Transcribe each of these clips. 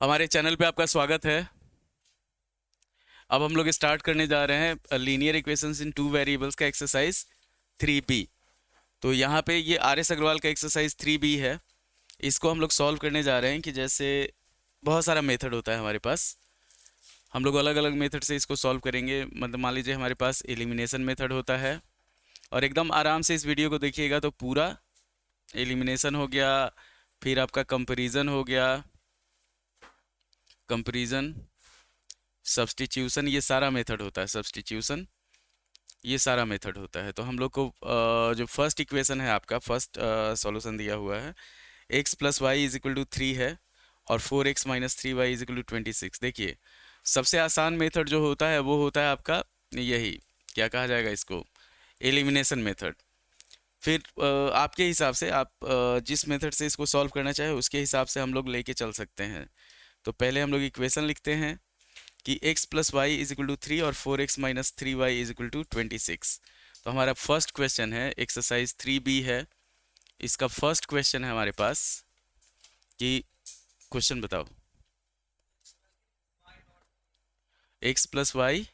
हमारे चैनल पे आपका स्वागत है। अब हम लोग स्टार्ट करने जा रहे हैं लीनियर इक्वेशंस इन टू वेरिएबल्स का एक्सरसाइज 3B। तो यहाँ पे ये आर एस अग्रवाल का एक्सरसाइज 3B है। इसको हम लोग सॉल्व करने जा रहे हैं कि जैसे बहुत सारा मेथड होता है हमारे पास। हम लोग अलग अलग मेथड से इसको सॉल्व करेंगे। मतलब मान लीजिए हमारे पास एलिमिनेशन मेथड होता है, और एकदम आराम से इस वीडियो को देखिएगा तो पूरा एलिमिनेशन हो गया, फिर आपका कंपैरिजन हो गया, कंपैरिजन, सब्स्टिट्यूशन, ये सारा मेथड होता है। सब्स्टिट्यूशन, ये सारा मेथड होता है। तो हम लोग को जो फर्स्ट इक्वेशन है, आपका फर्स्ट सॉल्यूशन दिया हुआ है, x plus y is equal to 3 है, और 4x minus 3y is equal to 26। देखिए, सबसे आसान मेथड जो होता है वो होता है आपका यही, क्या कहा जाएगा इसको, एलिमिनेशन मेथड। फिर आपके हिसाब से आप जिस मेथड से इसको सॉल्व करना चाहे उसके हिसाब से हम लोग लेके चल सकते हैं। तो पहले हम लोग इक्वेशन लिखते हैं कि x plus y is equal to 3 और 4x minus 3y is equal to 26। तो हमारा फर्स्ट क्वेश्चन है, एक्सरसाइज 3B है। इसका फर्स्ट क्वेश्चन है हमारे पास कि क्वेश्चन बताओ, x प्लस वाई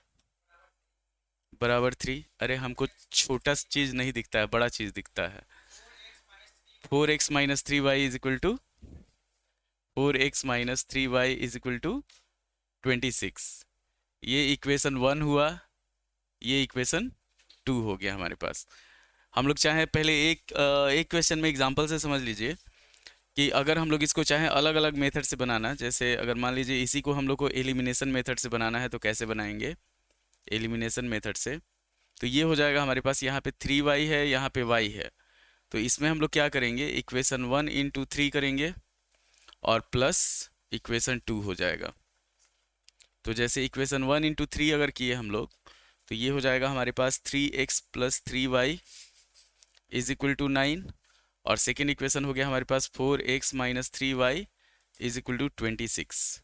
बराबर 3। अरे हमको छोटा चीज नहीं दिखता है, बड़ा चीज दिखता है। 4x minus 3y is equal to 26। ये इक्वेशन 1 हुआ, ये इक्वेशन 2 हो गया हमारे पास। हम लोग चाहें पहले एक क्वेश्चन में एग्जांपल से समझ लीजिए कि अगर हम लोग इसको चाहें अलग अलग मेथड से बनाना, जैसे अगर मान लीजिए इसी को हम लोग को एलिमिनेशन मेथड से बनाना है तो कैसे बनाएंगे, एलिमिनेशन मेथड से। तो ये हो जाएगा हमारे पास, यहाँ पे 3y है, यहाँ पे y है। तो इसमें हम लोग क्या करेंगे, इक्वेशन 1 इंटू 3 करेंगे और प्लस इक्वेशन 2 हो जाएगा। तो जैसे इक्वेशन 1 इंटू 3 अगर किए हम लोग, तो ये हो जाएगा हमारे पास 3x plus 3y is equal to 9, और सेकेंड इक्वेशन हो गया हमारे पास 4x minus 3y is equal to 26।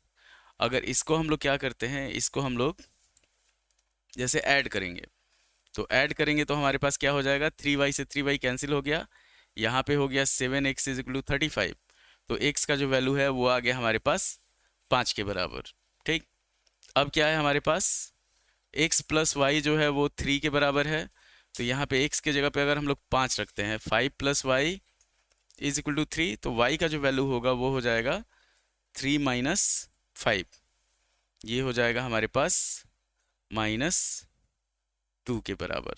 अगर इसको हम लोग क्या करते हैं, इसको हम लोग जैसे ऐड करेंगे, तो ऐड करेंगे तो हमारे पास क्या हो जाएगा, 3y से 3y कैंसिल हो गया, यहाँ पे हो गया 7x इज इक्वल टू 35। तो x का जो वैल्यू है वो आ गया हमारे पास 5 के बराबर। ठीक, अब क्या है हमारे पास, x प्लस वाई जो है वो 3 के बराबर है। तो यहाँ पे x के जगह पे अगर हम लोग 5 रखते हैं, 5 plus y is equal to 3, तो y का जो वैल्यू होगा वो हो जाएगा 3 माइनस 5। ये हो जाएगा हमारे पास -2 के बराबर।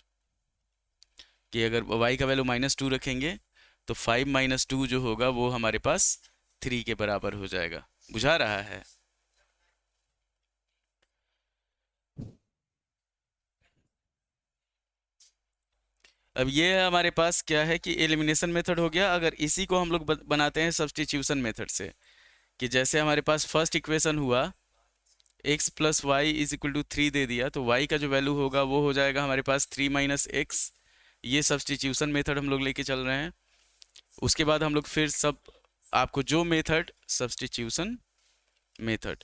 कि अगर y का वैल्यू -2 रखेंगे तो 5 माइनस 2 जो होगा वो हमारे पास 3 के बराबर हो जाएगा। बुझा रहा है? अब ये हमारे पास क्या है कि एलिमिनेशन मेथड हो गया। अगर इसी को हम लोग बनाते हैं सब्स्टिट्यूशन मेथड से, कि जैसे हमारे पास फर्स्ट इक्वेशन हुआ, x plus y is equal to 3 दे दिया, तो y का जो वैल्यू होगा वो हो जाएगा हमारे पास 3 माइनस एक्स। ये सब्स्टिट्यूशन मेथड हम लोग लेके चल रहे हैं। उसके बाद हम लोग फिर सब आपको जो मेथड, सब्स्टिट्यूशन मेथड,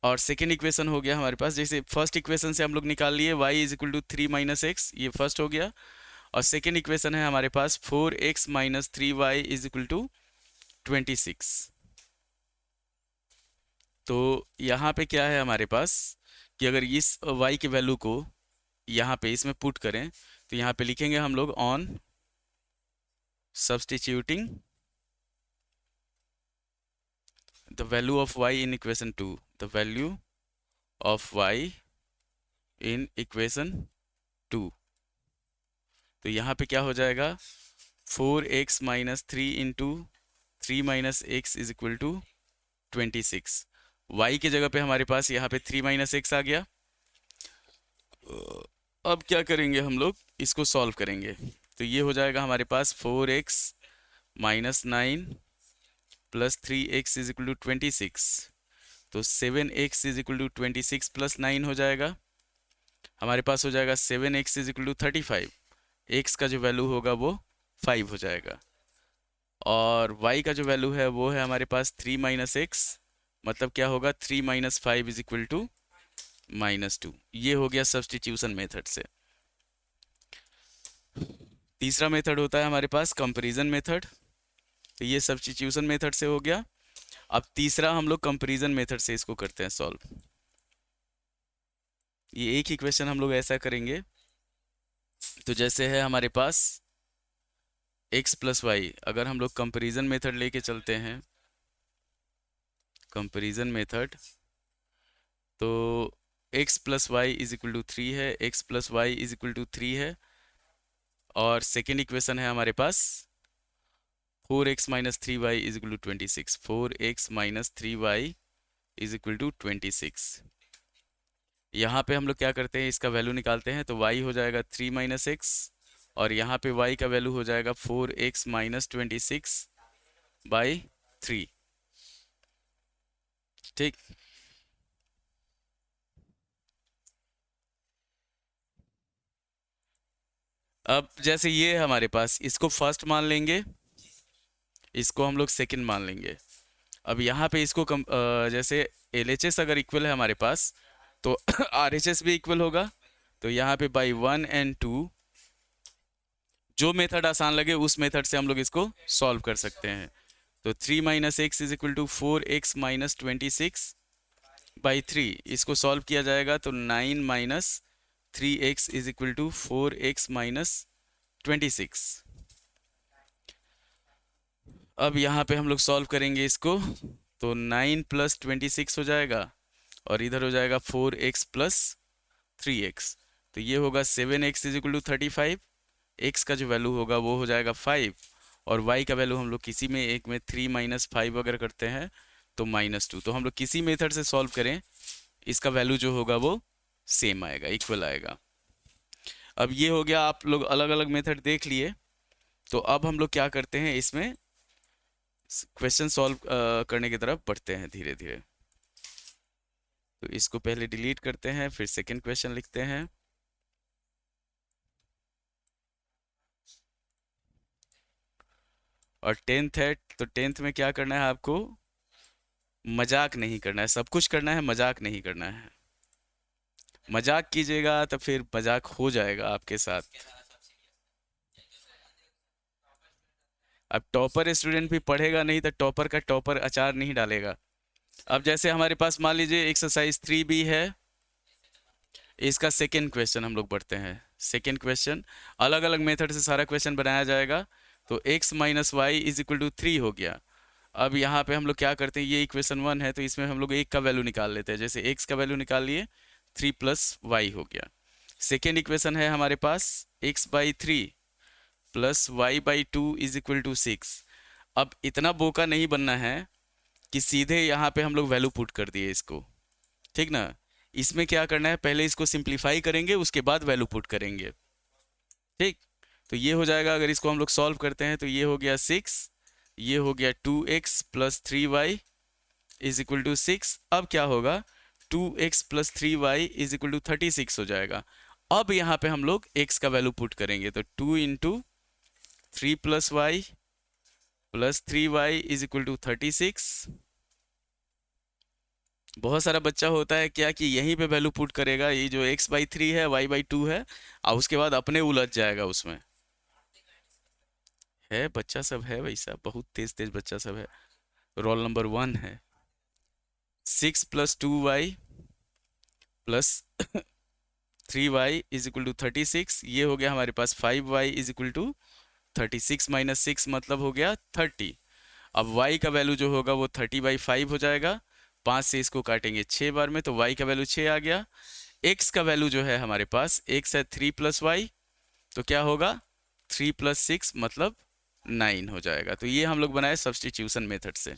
और सेकेंड इक्वेशन हो गया हमारे पास, जैसे फर्स्ट इक्वेशन से हम लोग निकाल लिए y is equal to 3 minus x, ये फर्स्ट हो गया। और सेकेंड इक्वेशन है हमारे पास 4x minus 3y is equal to 26। तो यहाँ पे क्या है हमारे पास कि अगर इस y के वैल्यू को यहाँ पे इसमें पुट करें, तो यहाँ पे लिखेंगे हम लोग on substituting the value of y in equation 2, the value of y in equation 2। तो यहाँ पे क्या हो जाएगा, 4x minus 3 into 3 minus x is equal to 26। y की जगह पे हमारे पास यहाँ पे 3 माइनस एक्स आ गया। अब क्या करेंगे, हम लोग इसको सॉल्व करेंगे। तो ये हो जाएगा हमारे पास 4x minus 9 plus 3x is equal to 26। तो 7x is equal to 26 plus 9 हो जाएगा। हमारे पास हो जाएगा 7x is equal to 35। x का जो वैल्यू होगा वो 5 हो जाएगा, और y का जो वैल्यू है वो है हमारे पास 3 माइनस एक्स, मतलब क्या होगा, 3 माइनस 5 इज इक्वल टू -2। ये हो गया सब्स्टिट्यूशन मेथड से। तीसरा मेथड होता है हमारे पास कंपैरिजन मेथड। तो ये सब्स्टिट्यूशन मेथड से हो गया। अब तीसरा हम लोग कंपैरिजन मेथड से इसको करते हैं सॉल्व। ये एक ही क्वेश्चन हम लोग ऐसा करेंगे। तो जैसे है हमारे पास x प्लस वाई, अगर हम लोग कंपैरिजन मेथड लेके चलते हैं, कंपैरिजन मेथड, तो x plus y is equal to 3 है, x plus y is equal to 3 है, और सेकेंड इक्वेशन है हमारे पास 4x minus 3y is equal to 26, 4x minus 3y is equal to 26। यहाँ पे हम लोग क्या करते हैं, इसका वैल्यू निकालते हैं, तो y हो जाएगा 3 माइनस एक्स, और यहाँ पे y का वैल्यू हो जाएगा 4x माइनस 26 बाई 3। ठीक, अब जैसे ये हमारे पास, इसको फर्स्ट मान लेंगे, इसको हम लोग सेकंड मान लेंगे। अब यहाँ पे इसको जैसे LHS अगर इक्वल है हमारे पास, तो RHS भी इक्वल होगा। तो यहाँ पे बाई 1 and 2, जो मेथड आसान लगे उस मेथड से हम लोग इसको सॉल्व कर सकते हैं। तो 3 minus x is equal to 4x minus 26 by 3, इसको सॉल्व किया जाएगा तो 9 minus 3x is equal to 4x minus 26। अब यहाँ पे हम लोग सॉल्व करेंगे इसको, तो 9 प्लस 26 हो जाएगा, और इधर हो जाएगा 4x प्लस 3x, तो ये होगा 7x is equal to 35। x का जो वैल्यू होगा वो हो जाएगा 5, और y का वैल्यू हम लोग किसी में एक में 3 माइनस 5 अगर करते हैं तो -2। तो हम लोग किसी मेथड से सॉल्व करें, इसका वैल्यू जो होगा वो सेम आएगा, इक्वल आएगा। अब ये हो गया, आप लोग अलग अलग मेथड देख लिए। तो अब हम लोग क्या करते हैं, इसमें क्वेश्चन सॉल्व करने की तरफ बढ़ते हैं धीरे धीरे। तो इसको पहले डिलीट करते हैं, फिर सेकेंड क्वेश्चन लिखते हैं। और 10th है, तो 10th में क्या करना है आपको, मजाक नहीं करना है, सब कुछ करना है, मजाक नहीं करना है। मजाक कीजिएगा तो फिर मजाक हो जाएगा आपके साथ। अब टॉपर स्टूडेंट भी पढ़ेगा नहीं तो टॉपर का टॉपर अचार नहीं डालेगा। अब जैसे हमारे पास मान लीजिए एक्सरसाइज 3B है, इसका सेकेंड क्वेश्चन हम लोग बढ़ते हैं। सेकेंड क्वेश्चन अलग अलग मेथड से सारा क्वेश्चन बनाया जाएगा। तो x minus y is equal to 3 हो गया। अब यहाँ पे हम लोग क्या करते हैं, ये इक्वेशन 1 है, तो इसमें हम लोग एक का वैल्यू निकाल लेते हैं। जैसे x का वैल्यू निकाल लिए, 3 प्लस वाई हो गया। सेकेंड इक्वेशन है हमारे पास x by 3 plus y by 2 is equal to 6। अब इतना बोका नहीं बनना है कि सीधे यहाँ पे हम लोग वैल्यू पुट कर दिए इसको, ठीक ना। इसमें क्या करना है, पहले इसको सिंप्लीफाई करेंगे, उसके बाद वैल्यू पुट करेंगे, ठीक। तो ये हो जाएगा, अगर इसको हम लोग सॉल्व करते हैं तो ये हो गया 6, ये हो गया 2x plus 3y is equal to 6। अब क्या होगा, 2x plus 3y is equal to 36 हो जाएगा। अब यहाँ पे हम लोग x का वैल्यू पुट करेंगे, तो 2 into 3 plus y plus 3y is equal to 36। बहुत सारा बच्चा होता है क्या कि यहीं पे वैल्यू पुट करेगा, ये जो x बाई 3 है, y बाई 2 है, और उसके बाद अपने उलझ जाएगा उसमें। है बच्चा सब है वैसा, बहुत तेज तेज बच्चा सब है। रोल नंबर 1 है। 6 plus 2y plus 3y is equal to 36, ये हो गया हमारे पास 5y is equal to 36 minus 6 मतलब हो गया 30। अब y का वैल्यू जो होगा वो 30/5 हो जाएगा। 5 से इसको काटेंगे 6 बार में, तो y का वैल्यू 6 आ गया। x का वैल्यू जो है हमारे पास, x है 3 प्लस वाई, तो क्या होगा 3 प्लस 6 मतलब 9 हो जाएगा। तो ये हम लोग बनाए सब्स्टिट्यूशन मेथड से।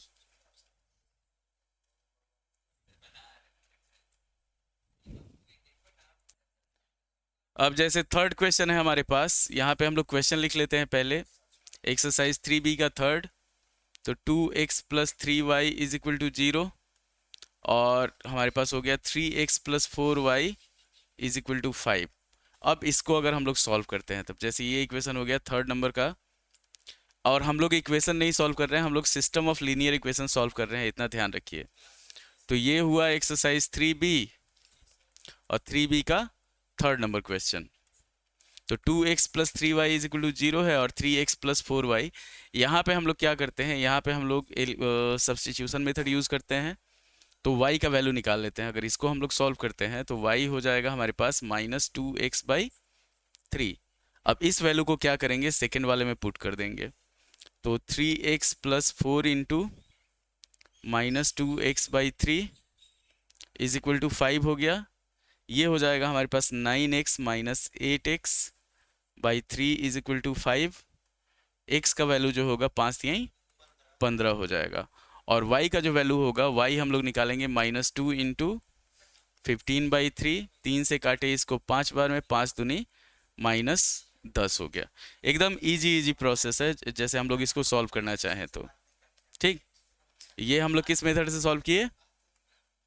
अब जैसे थर्ड क्वेश्चन है हमारे पास, यहाँ पे हम लोग क्वेश्चन लिख लेते हैं पहले। एक्सरसाइज 3B का थर्ड, तो 2x plus 3y is equal to 0, और हमारे पास हो गया 3x plus 4y is equal to 5। अब इसको अगर हम लोग सॉल्व करते हैं, तब जैसे ये इक्वेशन हो गया थर्ड नंबर का, और हम लोग इक्वेशन नहीं सॉल्व कर रहे हैं, हम लोग system of linear equation solve कर रहे हैं, इतना ध्यान रखिए। तो ये हुआ एक्सरसाइज 3B और 3B का थर्ड नंबर क्वेश्चन। तो 2x plus 3y is equal to 0 है, और 3x प्लस 4y। यहाँ पे हम लोग क्या करते हैं, यहाँ पे हम लोग सब्स्टिट्यूशन मेथड यूज करते हैं। तो y का वैल्यू निकाल लेते हैं। अगर इसको हम लोग सॉल्व करते हैं तो y हो जाएगा हमारे पास -2x/3। अब इस वैल्यू को क्या करेंगे, सेकेंड वाले में पुट कर देंगे। तो 3x plus 4 into -2x/3 is equal to 5 हो गया। ये हो जाएगा हमारे पास 9x minus 8x/3 is equal to 5। x का वैल्यू जो होगा 5 यहीं 15 हो जाएगा। और y का जो वैल्यू होगा, y हम लोग निकालेंगे -2 इंटू 15/3। 3 से काटे इसको 5 बार में, 5 दूनी -10 हो गया। एकदम इजी प्रोसेस है, जैसे हम लोग इसको सॉल्व करना चाहें तो। ठीक, ये हम लोग किस मेथड से सॉल्व किए,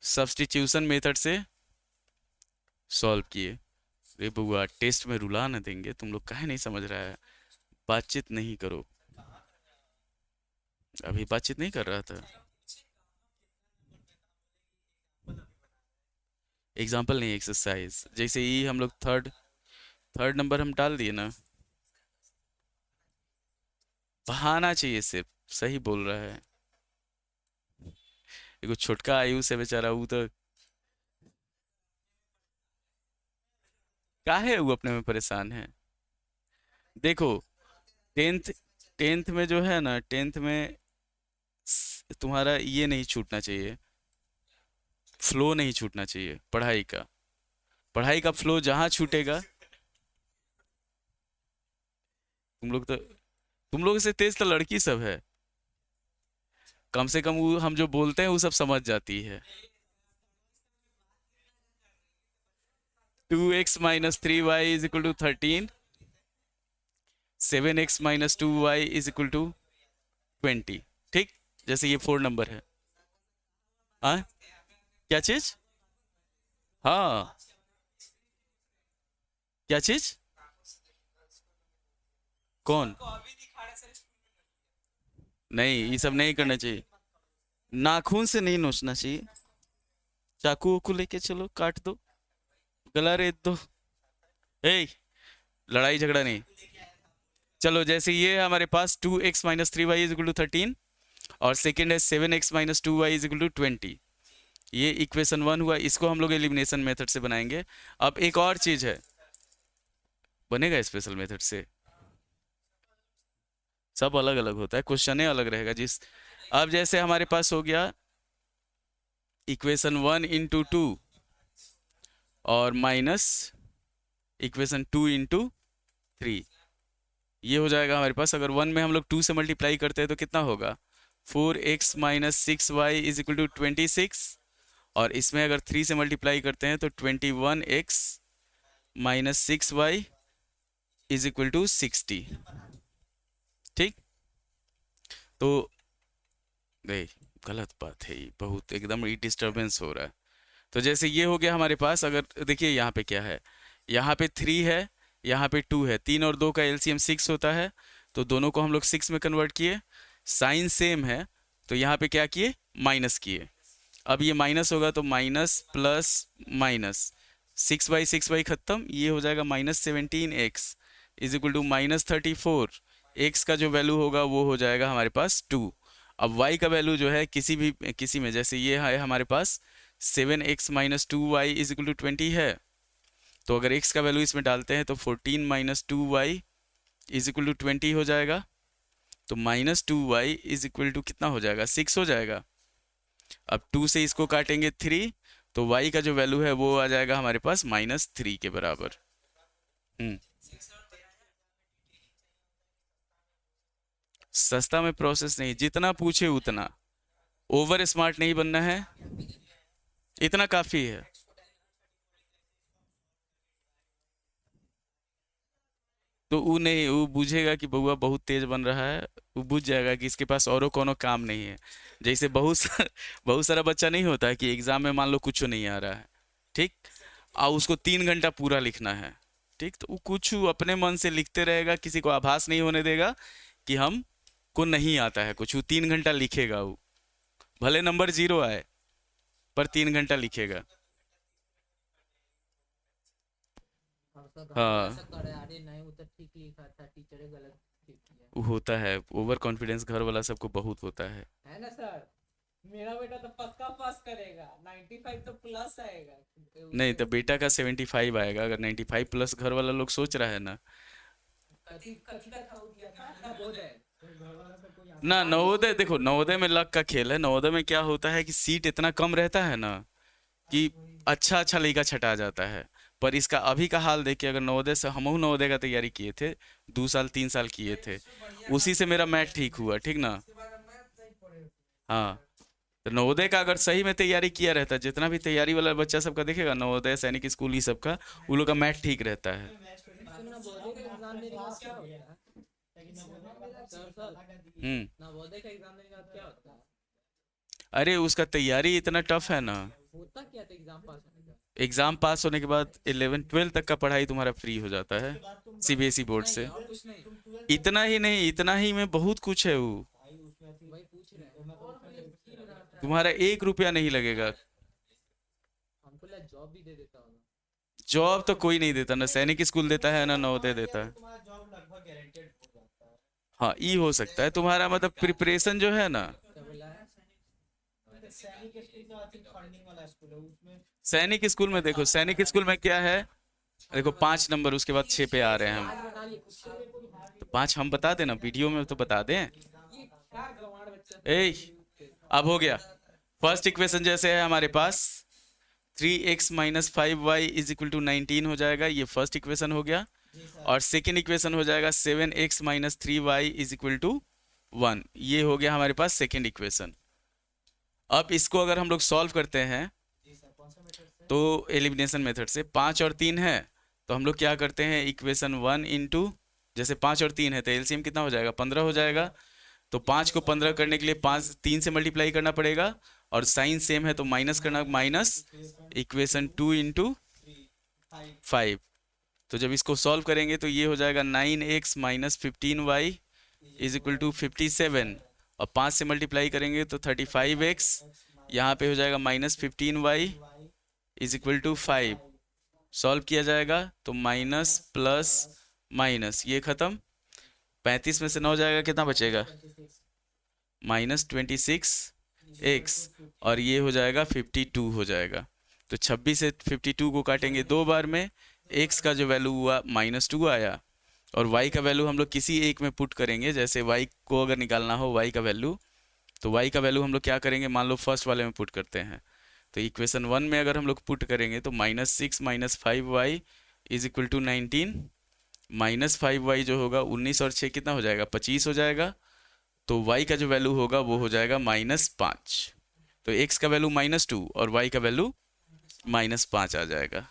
सब्स्टिट्यूशन मेथड से सॉल्व किए। रे बुआ, टेस्ट में रुला न देंगे, तुम लोग काहे नहीं समझ रहा है, बातचीत नहीं करो। अभी बातचीत नहीं कर रहा था, एग्जाम्पल नहीं, एक्सरसाइज। जैसे ये हम लोग थर्ड नंबर हम डाल दिए ना, बहाना चाहिए सिर्फ, सही बोल रहा है। देखो छोटका आयु से बेचारा, वो तो काहे वो अपने में परेशान है। देखो टेंथ टेंथ में जो है ना, टेंथ में तुम्हारा ये नहीं छूटना चाहिए, फ्लो नहीं छूटना चाहिए पढ़ाई का। पढ़ाई का फ्लो जहाँ छूटेगा, तुम लोग से तेज तो लड़की सब है, कम से कम वो हम जो बोलते हैं वो सब समझ जाती है। 2x minus 3y is equal to 13, 7x minus 2y is equal to 20। ठीक, जैसे ये 4 नंबर है। हाँ, क्या चीज, हाँ क्या चीज, कौन, नहीं ये सब नहीं करना चाहिए, नाखून से नहीं नोचना चाहिए, चाकू वाकू लेके चलो काट दो, गला रेत दो। ए, लड़ाई झगड़ा नहीं। चलो जैसे ये है हमारे पास 2x minus 3y is equal to 13, और सेकेंड है 7x minus 2y is equal to 20। ये इक्वेशन 1 हुआ, इसको हम लोग एलिमिनेशन मेथड से बनाएंगे। अब एक और चीज है, बनेगा स्पेशल मेथड से, सब अलग अलग होता है, क्वेश्चन अलग रहेगा जिस। अब जैसे हमारे पास हो गया इक्वेशन 1 इंटू 2 और माइनस इक्वेशन 2 इंटू 3, ये हो जाएगा हमारे पास। अगर 1 में हम लोग 2 से मल्टीप्लाई करते हैं तो कितना होगा, 4x minus 6y is equal to 26, और इसमें अगर 3 से मल्टीप्लाई करते हैं तो 21x minus 6y is equal to 60। ठीक, तो नहीं, गलत बात है ये, बहुत एकदम डिस्टर्बेंस हो रहा है। तो जैसे ये हो गया हमारे पास, अगर देखिए यहाँ पे क्या है, यहाँ पे 3 है, यहाँ पे 2 है, 3 और 2 का एलसीएम 6 होता है, तो दोनों को हम लोग 6 में कन्वर्ट किए। साइन सेम है तो यहाँ पे क्या किए, माइनस किए। अब ये माइनस होगा तो माइनस प्लस माइनस, 6/6 खत्म, ये हो जाएगा -17x is equal to -34। x का जो वैल्यू होगा वो हो जाएगा हमारे पास 2। अब y का वैल्यू जो है किसी में जैसे ये है हमारे पास 7x minus 2y is equal to 20 है, तो अगर x का वैल्यू इसमें डालते हैं तो 14 minus 2y is equal to 20 हो जाएगा। तो -2y इज इक्वल टू कितना हो जाएगा, 6 हो जाएगा। अब 2 से इसको काटेंगे 3, तो y का जो वैल्यू है वो आ जाएगा हमारे पास -3 के बराबर। सस्ता में प्रोसेस नहीं, जितना पूछे उतना, ओवर स्मार्ट नहीं बनना है, इतना काफी है। तो वो नहीं, वो बुझेगा कि बउआ बहुत तेज बन रहा है, वो बुझ जाएगा कि इसके पास औरों कोनो काम नहीं है। जैसे बहुत सारा बच्चा नहीं होता है कि एग्जाम में मान लो कुछ नहीं आ रहा है, ठीक, और उसको 3 घंटा पूरा लिखना है, ठीक, तो वो कुछ अपने मन से लिखते रहेगा, किसी को आभास नहीं होने देगा कि हम को नहीं आता है कुछ। वो 3 घंटा लिखेगा, वो भले नंबर 0 आए पर 3 घंटा लिखेगा। उसका घर वाला हाँ ऐसा करे, अरे नहीं वो तो ठीक लिखा था, टीचर गलत ठीक किया। वो होता है, ओवर कॉन्फिडेंस घर वाला सबको बहुत होता है। है ना सर? मेरा बेटा तो पक्का पास करेगा, 95 तो प्लस आएगा नहीं उसके। तो बेटा का 75 आएगा, अगर 95 प्लस घर वाला लोग सोच रहा है ना। कथी कथी का था वो दिया था नवोदय। ना हाँ नीट नवोदय, के देखो पेपर। नवोदय में लक का खेल है। नवोदय में क्या होता है कि सीट इतना कम रहता है ना कि अच्छा अच्छा लड़का छटा जाता है। पर इसका अभी का हाल देख के, अगर नवोदय से, हमहू नवोदय का तैयारी किए थे, 2 साल 3 साल किए थे, उसी से मेरा मैथ ठीक हुआ, ठीक ना। हाँ, तो नवोदय का अगर सही में तैयारी किया रहता, जितना भी तैयारी वाला बच्चा सबका देखेगा नवोदय सैनिक स्कूल ही सबका, उन लोग का मैथ ठीक रहता है। तो नवोदय का एग्जाम देने के बाद क्या होता है? सर सर, हम्म। नवोदय का एग्जाम देने के बाद क्या होता है? अरे उसका तैयारी इतना टफ है ना। होता क्या था एग्जाम पास होने का? एग्जाम पास होने के बाद 11 12 तक का पढ़ाई तुम्हारा फ्री हो जाता है, सीबीएसई बोर्ड इतना ही से। और कुछ नहीं? इतना ही नहीं, इतना ही में बहुत कुछ है वो। वही पूछ रहे हैं। और तुम्हारा 1 रुपया नहीं लगेगा। हमको लगा जॉब भी दे देता होगा। जॉब तो कोई नहीं देता, ना सैनिक स्कूल देता है ना नवोदय देता है। हाँ ई हो सकता है तुम्हारा, मतलब प्रिपरेशन जो है ना। क्या बोला है? सैनिक स्कूल में देखो, सैनिक स्कूल में क्या है, देखो 5 नंबर, उसके बाद 6 पे आ रहे हैं हम। आज बना लिए कुछ। तो 5 हम बता देना, वीडियो में तो बता दें। ये क्या गंवार बच्चा ए, था। अब हो गया। फर्स्ट इक्वेशन जैसे है हमारे पास, 3x - 5y is equal to 19 हो जाएगा, ये फर्स्ट इक्वेशन हो गया। और सेकेंड इक्वेशन हो जाएगा 7x - 3y is equal to 1, ये हो गया हमारे पास सेकेंड इक्वेशन। अब इसको अगर हम लोग सॉल्व करते हैं तो एलिमिनेशन मेथड से, 5 और 3 है, तो हम लोग क्या करते हैं, इक्वेशन 1 इंटू, जैसे 5 और 3 है तो एलसीएम कितना हो जाएगा, 15 हो जाएगा। तो 5 को 15 करने के लिए 3 से मल्टीप्लाई करना पड़ेगा, और साइन सेम है तो माइनस करना, माइनस इक्वेशन 2 इंटू 5। तो जब इसको सॉल्व करेंगे तो ये हो जाएगा 9x - 15y is equal to 57, और 5 से मल्टीप्लाई करेंगे तो 35x, यहाँ पे हो जाएगा -15y is equal to 5। Solve किया जाएगा तो माइनस प्लस माइनस, ये खत्म। 35 में से 9 जाएगा, कितना बचेगा, -26x, और ये हो जाएगा 52 हो जाएगा। तो 26 से 52 को काटेंगे 2 बार में, x का जो वैल्यू हुआ -2 आया, और y का वैल्यू हम लोग किसी एक में पुट करेंगे। जैसे y को अगर निकालना हो y का वैल्यू, तो y का वैल्यू हम लोग क्या करेंगे, मान लो फर्स्ट वाले में पुट करते हैं। तो इक्वेशन 1 में अगर हम लोग पुट करेंगे तो -6 - 5y is equal to 19, -5y जो होगा 19 और 6 कितना हो जाएगा, 25 हो जाएगा। तो y का जो वैल्यू होगा वो हो जाएगा -5। तो x का वैल्यू -2 और y का वैल्यू -5 आ जाएगा।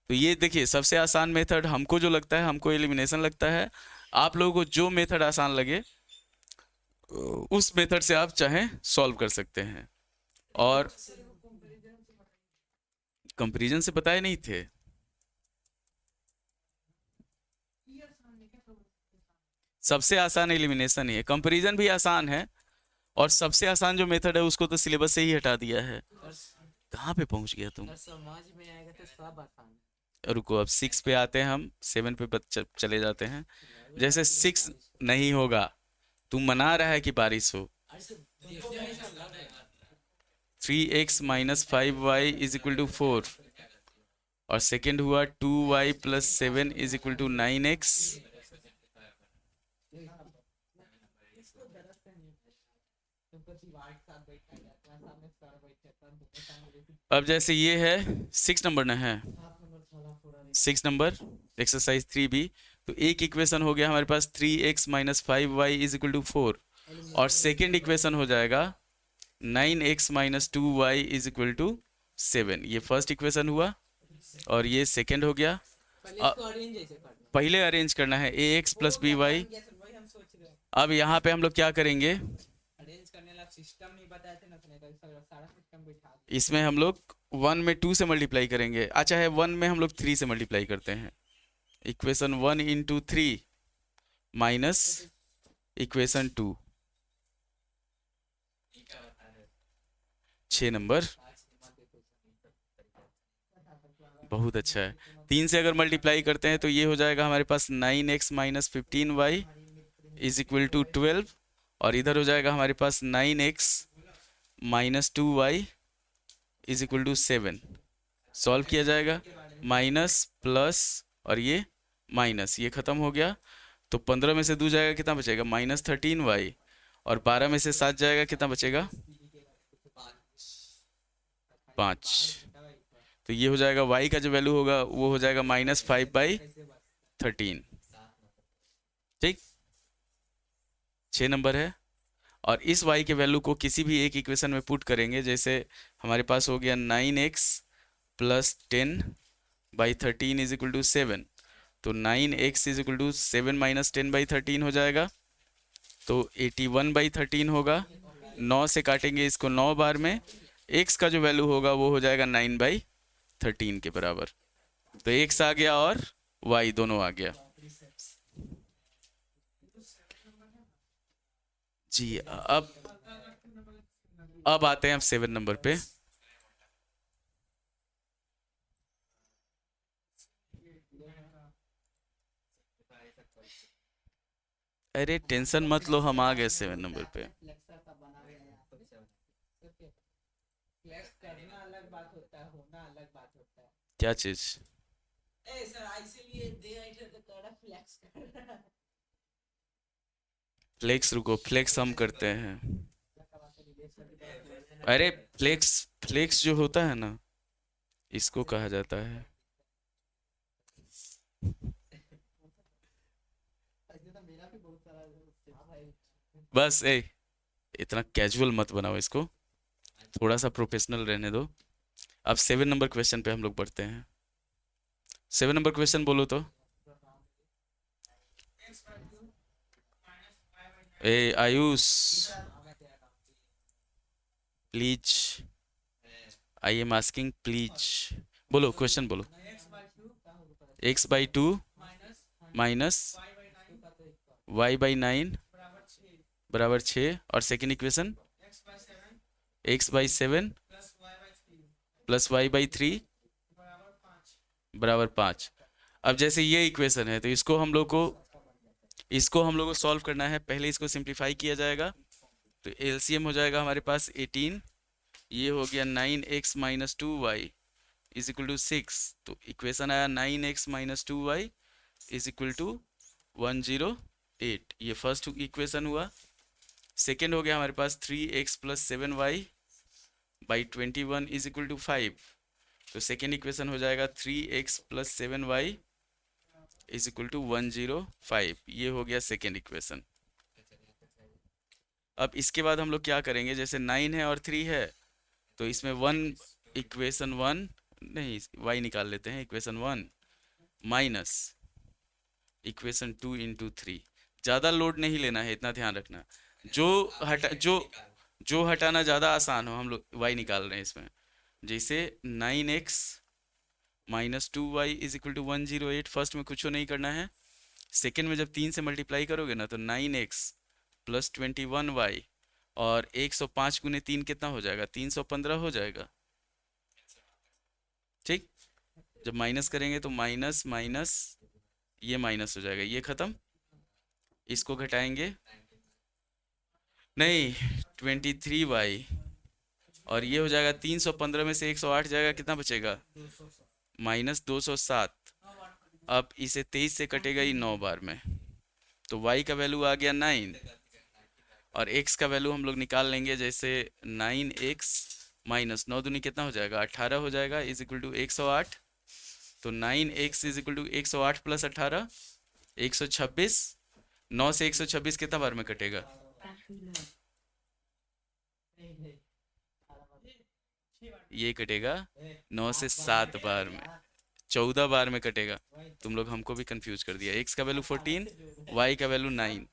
तो ये देखिए सबसे आसान मेथड हमको जो लगता है, हमको एलिमिनेशन लगता है। आप लोगों को जो मेथड आसान लगे उस मेथड से आप चाहें सॉल्व कर सकते हैं। और कंपैरिजन से बताए नहीं थे, सबसे आसान एलिमिनेशन ही है, कंपैरिजन भी आसान है। और सबसे आसान जो मेथड है उसको तो सिलेबस से ही हटा दिया है। कहाँ पे पहुंच गया तुम। सर समझ में आएगा तो सब आसान है। रुको, अब 6 पे आते हैं हम, 7 पे चले जाते हैं। जैसे 6 नहीं होगा, तुम मना रहा है कि बारिश हो। 3x - 5y is equal to 4, और सेकेंड हुआ 2y + 7 is equal to 9x। अब जैसे ये है 6 नंबर ना है, 6 नंबर एक्सरसाइज 3B। तो एक इक्वेशन हो गया हमारे पास 3x - 5y is equal to 4, और सेकेंड इक्वेशन हो जाएगा 9x - 2y is equal to 7। ये फर्स्ट इक्वेशन हुआ, और ये सेकेंड हो गया। पहले अरेंज करना है ax + by। अब यहाँ पे हम लोग क्या करेंगे, अरेंज करने वाला सिस्टम नहीं बताए थे ना, तो नहीं तो सारा सिस्टम बिठा दिया। इसमें हम लोग 1 में 2 से मल्टीप्लाई करेंगे। अच्छा है 1 में हम लोग 3 से मल्टीप्लाई करते हैं। Equation 1 into 3 minus equation 2, 6 number. बहुत अच्छा है। 3 से अगर मल्टीप्लाई करते हैं तो ये हो जाएगा हमारे पास 9x minus 15y is equal to 12, और इधर हो जाएगा हमारे पास 9x minus 2y is equal to 7। Solve किया जाएगा, माइनस प्लस और ये माइनस, ये खत्म हो गया। तो 15 में से 2 जाएगा, कितना बचेगा? -13y, और 12 में से 7 जाएगा, कितना बचेगा? 5। तो ये हो जाएगा y का जो वैल्यू होगा वो हो जाएगा -5/13। ठीक, 6 नंबर है। और इस y के वैल्यू को किसी भी एक इक्वेशन में पुट करेंगे, जैसे हमारे पास हो गया 9x plus 10/13 is equal to 7। तो 9x is equal to 7 minus 10/13 हो जाएगा, तो 81/13 होगा। 9 से काटेंगे इसको 9 बार में, x का जो वैल्यू होगा वो हो जाएगा 9/13 के बराबर। तो x आ गया और y दोनों आ गया। जी, अब आते हैं 7 नंबर पे। अरे टेंशन मत लो, हम आ गए 7 नंबर पे। फ्लेक्स करना अलग बात होता है, होना अलग बात होता है। क्या चीज? ए सर इसीलिए दे आई थे तो थोड़ा फ्लेक्स कर। फ्लेक्स, रुको, फ्लेक्स हम करते हैं। अरे फ्लेक्स, फ्लेक्स जो होता है ना, इसको कहा जाता है। बस इतना कैजुअल मत बनाओ इसको, थोड़ा सा प्रोफेशनल रहने दो। अब 7 नंबर क्वेश्चन पे हम लोग बढ़ते हैं। 7 नंबर क्वेश्चन बोलो तो। Ayush, please, I am asking, please बोलो, क्वेश्चन बोलो। x/2 माइनस y/9 बराबर 6, और second equation x/7 plus y/3 बराबर 5। अब जैसे ये इक्वेशन है तो इसको हम लोग को सॉल्व करना है। पहले इसको सिंप्लीफाई किया जाएगा, तो एलसीएम हो जाएगा हमारे पास 18, ये हो गया 9x minus 2y is equal to 6। तो इक्वेशन आया 9x minus 2y is equal to 108। ये फर्स्ट इक्वेशन हुआ। सेकेंड हो गया हमारे पास 3x plus 7y/21 is equal to 5। तो सेकेंड इक्वेशन हो जाएगा 3x plus 7y is equal to 105। ये हो गया सेकेंड इक्वेशन। अब इसके बाद हम लोग क्या करेंगे, जैसे 9 है और 3 है, तो इसमें इक्वेशन 1 नहीं, y निकाल लेते हैं। Equation 1 minus equation 2 into 3। ज़्यादा लोड नहीं लेना है, इतना ध्यान रखना। जो जो हटाना ज़्यादा आसान हो, हम लोग y निकाल रहे हैं इसमें। जैसे 9x minus 2y is equal to 108। First में कुछ नहीं करना है। सेकेंड में जब 3 से मल्टीप्लाई करोगे ना, तो 9x प्लस 21y, और 105 गुने 3 कितना हो जाएगा? 315 हो जाएगा। ठीक, जब माइनस करेंगे तो माइनस माइनस ये माइनस हो जाएगा, ये खत्म। इसको घटाएंगे, नहीं, 23y, और ये हो जाएगा 315 में से 108 जाएगा, कितना बचेगा? -207। अब इसे 23 से कटेगा ही 9 बार में, तो y का वैल्यू आ गया 9, और x का वैल्यू हम लोग निकाल लेंगे। जैसे 9x माइनस 9 दूनी कितना हो जाएगा? 18 हो जाएगा, इज इक्वल टू 108। तो 9x is equal to 108 plus 18 126। 9 से 126 कितना बार में कटेगा? ये कटेगा 9 से 7 बार में, 14 बार में कटेगा। तुम लोग हमको भी कंफ्यूज कर दिया। x का वैल्यू 14, y का वैल्यू 9।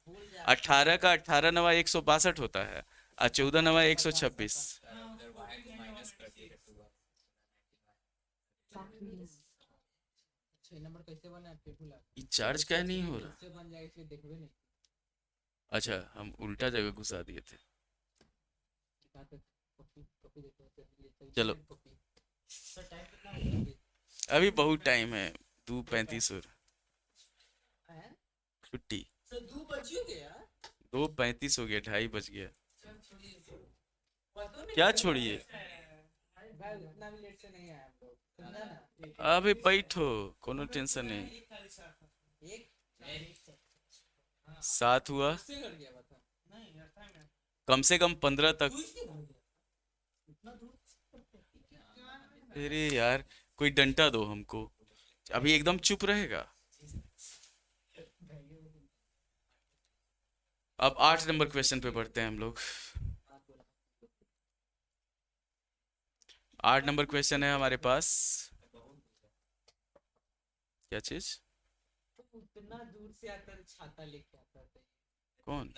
18 का 18 नवा 162 होता है, और 14 नवा 126। चार्ज क्या नहीं हो रहा? अच्छा, हम उल्टा जगह घुसा दिए थे। चलो, अभी बहुत टाइम है। 2:35 हो हैं? छुट्टी। तो 2 बज ही गया। 2:35 हो गया, 2:30 बज गया। पता नहीं क्या चला। छोड़िए? भाई उतना भी लेट से नहीं आया हम लोग, समझा ना। अभी बैठो, कोनो टेंशन नहीं। एक 7 हुआ। उससे घट गया बता। नहीं यार टाइम है। कम से कम 15 तक। तू इसके घट गया इतना दूर। अरे यार, कोई डंडा दो हमको। अभी एकदम चुप रहेगा। अब 8 नंबर क्वेश्चन पे बढ़ते हैं हम लोग। 8 नंबर क्वेश्चन है हमारे पास। क्या चीज? उतना दूर से आकर छाता लेके आता था। कौन?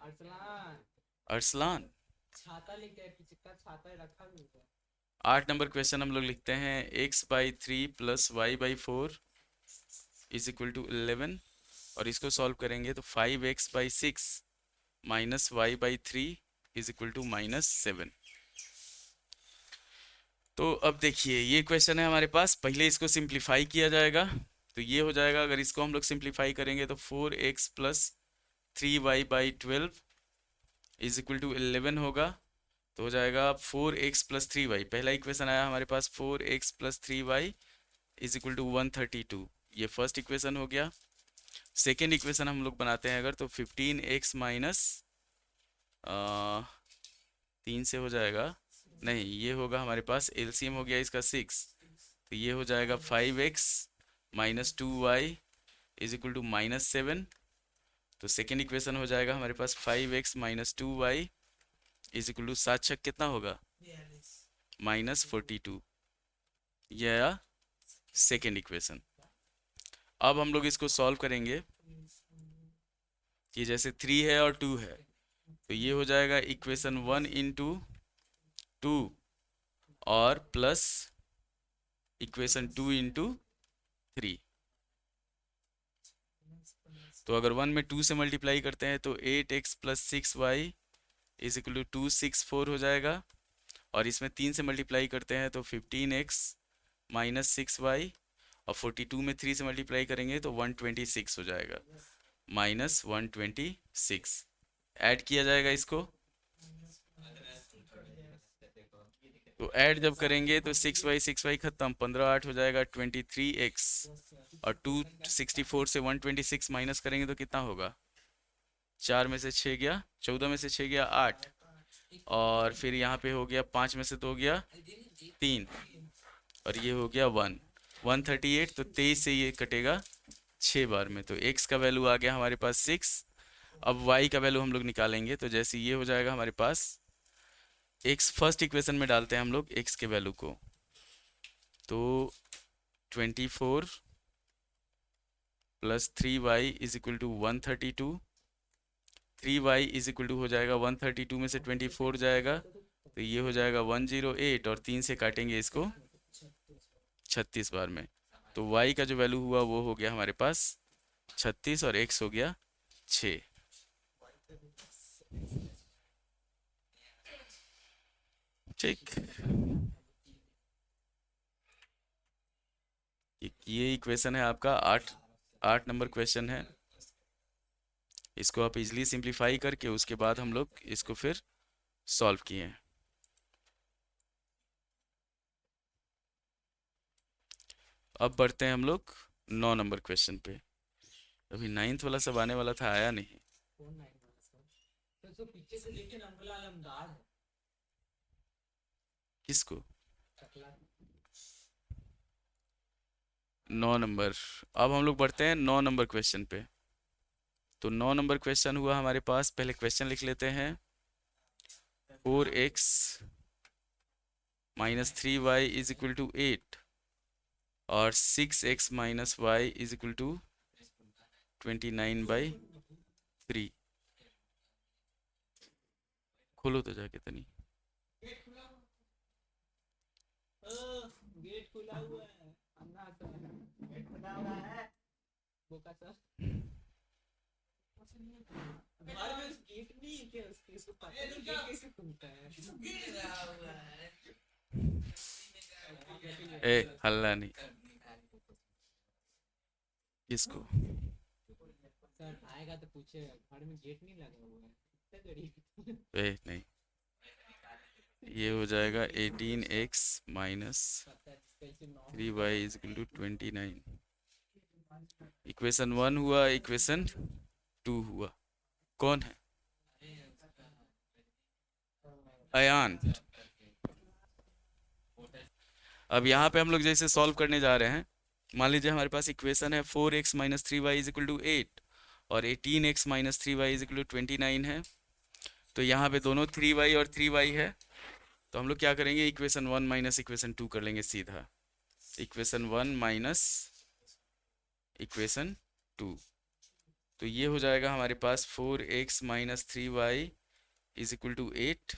अरसलान अरसलान। छाता लेके आया, पीछे का छाता रखा भी होता। 8 नंबर क्वेश्चन हम लोग लिखते हैं x/3 + y/4 = 11। और इसको सॉल्व करेंगे तो 5x/6 - y/3 = -7। तो अब देखिए, ये क्वेश्चन है हमारे पास। पहले इसको सिंप्लीफाई किया जाएगा। तो ये हो जाएगा, अगर इसको हम लोग सिंप्लीफाई करेंगे तो 4x + 3y/12 = 11 होगा। तो हो जाएगा 4x + 3y। पहला इक्वेशन आया हमारे पास 4x + 3y = 132। ये फर्स्ट इक्वेशन हो गया। सेकेंड इक्वेशन हम लोग बनाते हैं अगर, तो 15x - 3 से हो जाएगा। नहीं, ये होगा हमारे पास एलसीएम हो गया इसका 6। तो ये हो जाएगा 5x - 2y = -7। तो सेकेंड इक्वेशन हो जाएगा हमारे पास 5x - 2y = 7 छक कितना होगा? -42। ये आया सेकेंड इक्वेशन। अब हम लोग इसको सॉल्व करेंगे कि जैसे 3 है और 2 है, तो ये हो जाएगा इक्वेशन 1 × 2 और प्लस इक्वेशन 2 × 3। तो अगर 1 में 2 से मल्टीप्लाई करते हैं तो 8x + 6y = 264 हो जाएगा। और इसमें 3 से मल्टीप्लाई करते हैं तो 15x - 6y, और 42 में 3 से मल्टीप्लाई करेंगे तो 126 हो जाएगा, -126। ऐड किया जाएगा इसको। तो ऐड जब करेंगे तो 6y खत्म, 15 8 हो जाएगा 23x। और 264 से 126 माइनस करेंगे तो कितना होगा? 4 में से 6 गया, 14 में से 6 गया 8, और फिर यहाँ पे हो गया 5 में से 2 गया 3, और ये हो गया 138। तो 23 से ये कटेगा 6 बार में। तो x का वैल्यू आ गया हमारे पास 6। अब y का वैल्यू हम लोग निकालेंगे। तो जैसे ये हो जाएगा हमारे पास, x फर्स्ट इक्वेशन में डालते हैं हम लोग x के वैल्यू को। तो 24 + 3y = 132। 3y = हो जाएगा 132 में से 24 जाएगा तो ये हो जाएगा 108, और 3 से काटेंगे इसको 36 बार में। तो y का जो वैल्यू हुआ वो हो गया हमारे पास 36, और x हो गया 6। ठीक, ये इक्वेशन है आपका 8 नंबर क्वेश्चन है। इसको आप इजीली सिंप्लीफाई करके उसके बाद हम लोग इसको फिर सॉल्व किए हैं। अब बढ़ते हैं हम लोग 9 नंबर क्वेश्चन पे। अभी 9th वाला सब आने वाला था, आया नहीं। कौन 9 वाला सर? तो पीछे से लेके नंबर आलमदार है। किसको? टकला 9 नंबर। अब हम लोग बढ़ते हैं 9 नंबर क्वेश्चन पे। तो 9 नंबर क्वेश्चन हुआ हमारे पास, पहले क्वेश्चन लिख लेते हैं। 4x - 3y = 8 और 6x - y = 29/3। खोलो तो जाके तनी। गेट खुला हुआ है। गेट खुला हुआ है। अन्ना आता है। गेट खुला हुआ है। बोका सर घर में गेट नहीं है क्या? उसके इसको पता नहीं गेट कैसे खुलता है। गेट लगा हुआ है। ए हल्ला नहीं। किसको? सर आएगा तो पूछेगा घर में गेट नहीं लगा हुआ है, इतना गरीब। नहीं, ये हो जाएगा 18x माइनस पता है जिसका इसे 9 three y is equal to 29। Equation 1 हुआ, इक्वेशन 2 हुआ। कौन है? अयान। अब यहाँ पे हम लोग जैसे सॉल्व करने जा रहे हैं, मान लीजिए हमारे पास इक्वेशन है 4x minus three y is equal to 8 और 18x minus three y is equal to 29 है। तो यहाँ पे दोनों 3y और 3y है, तो हम लोग क्या करेंगे, इक्वेशन 1 माइनस इक्वेशन 2 कर लेंगे सीधा। इक्वेशन 1 माइनस इक्वेशन 2, तो ये हो जाएगा हमारे पास 4x minus three y is equal to 8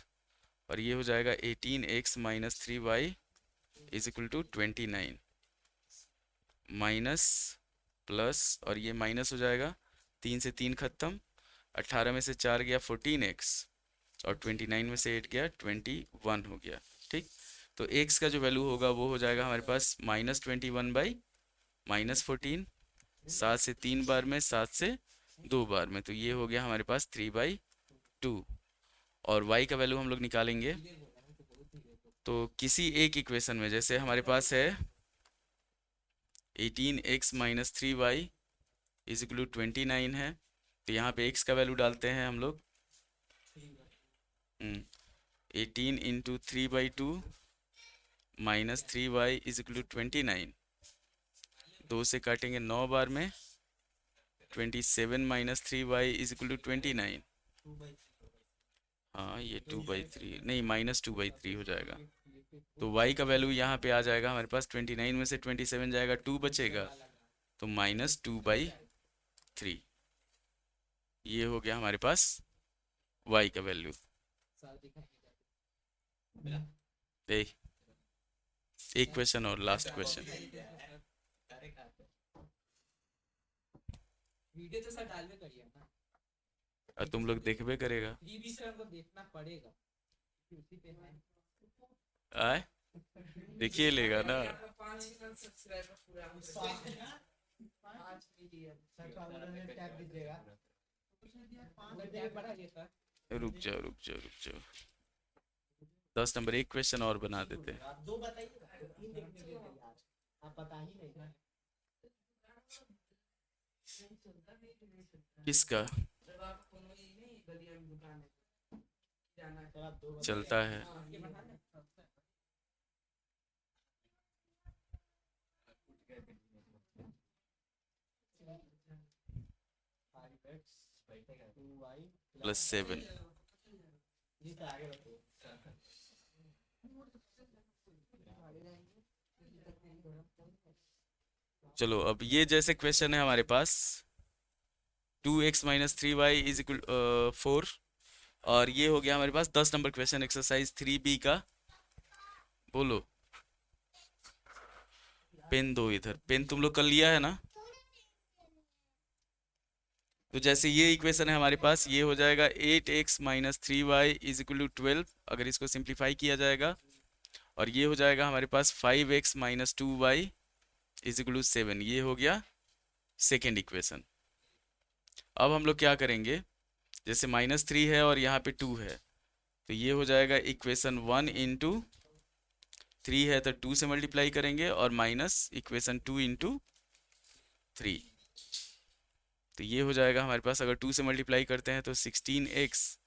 और ये हो जाएगा 18x minus three y is equal to 29 minus plus, और ये माइनस हो जाएगा, 3 से 3 खत्म, 18 में से 4 गया 14x और 29 में से 8 गया 21 हो गया। ठीक, तो x का जो वैल्यू होगा वो हो जाएगा हमारे पास -21 बाई -14, 7 से 3 बार में, 7 से 2 बार में, तो ये हो गया हमारे पास 3/2। और y का वैल्यू हम लोग निकालेंगे, तो किसी एक इक्वेशन में जैसे हमारे पास है 18x minus three y is equal to 29 है, तो यहाँ पे x का वैल्यू डालते हैं हम लोग 18 into 3/2 minus three y is equal to 29, 2 से काटेंगे 9 बार में, 27 minus three y is equal to 29। हाँ ये 2/3 नहीं, -2/3 हो जाएगा। तो y का वैल्यू यहाँ पे आ जाएगा हमारे पास 29 में से 27 जाएगा, 2 बचेगा, तो -2/3। ये हो गया हमारे पास y का वैल्यू। एक क्वेश्चन और लास्ट क्वेश्चन। वीडियो तो सर डालवे करिए ना, और तुम लोग देखबे करेगा। टीवी से हमको देखना पड़ेगा, उसी पे है। आए देखिए लेगा ना। 5 सब्सक्राइबर पूरा 5 मिलियन सर का वाला टैग दीजिएगा, बढ़ा देता। रुक जाओ रुक जाओ रुक जाओ, 10 नंबर एक क्वेश्चन और बना देते हैं। आप 2 बताइए, 3 देखने के लिए आप पता ही नहीं। किसका चलता है? +7। चलो अब ये जैसे क्वेश्चन है हमारे पास 2x minus three y is equal 4, और ये हो गया हमारे पास 10 नंबर क्वेश्चन एक्सरसाइज 3B का। बोलो, पेन दो इधर, पेन तुम लोग कल लिया है ना। तो जैसे ये इक्वेशन है हमारे पास, ये हो जाएगा 8x minus three y is equal to 12 अगर इसको सिंप्लीफाई किया जाएगा, और ये हो जाएगा हमारे पास 5x minus two y is equal to 7। ये हो गया सेकेंड इक्वेशन। अब हम लोग क्या करेंगे, जैसे -3 है और यहाँ पे 2 है, तो ये हो जाएगा इक्वेशन 1 इंटू 3 है तो 2 से मल्टीप्लाई करेंगे, और माइनस इक्वेशन 2 इंटू 3, तो ये हो जाएगा हमारे पास, अगर 2 से मल्टीप्लाई करते हैं तो 16x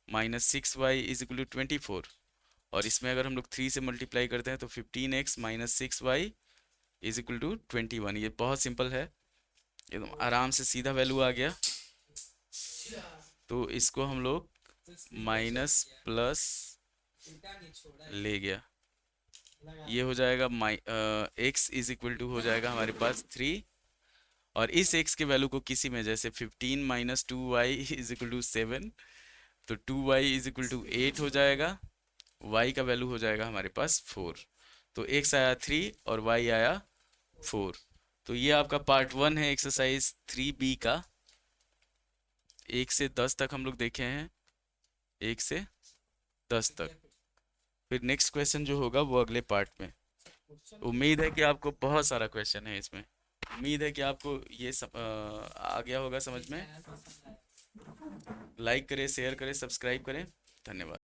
minus 6y is equal to 24, और इसमें अगर हम लोग 3 से मल्टीप्लाई करते हैं तो 15x minus 6y is equal to 21। ये बहुत सिंपल है, एकदम आराम से सीधा वैल्यू आ गया। तो इसको हम लोग माइनस प्लस ले गया, ये हो जाएगा x इज इक्वल टू हो जाएगा हमारे पास 3, और इस x के वैल्यू को किसी में जैसे 15 minus 2y is equal to 7, तो 2y इज इक्वल टू 8 हो जाएगा, y का वैल्यू हो जाएगा हमारे पास 4, तो x आया 3 और y आया 4। तो ये आपका पार्ट 1 है एक्सरसाइज 3B का। 1 से 10 तक हम लोग देखे हैं, 1 से 10 तक। फिर नेक्स्ट क्वेश्चन जो होगा वो अगले पार्ट में। उम्मीद है कि आपको बहुत सारा क्वेश्चन है इसमें। उम्मीद है कि आपको ये आ गया होगा समझ में। आया तो समझ आया। लाइक करें, शेयर करें, सब्सक्राइब करें। धन्यवाद।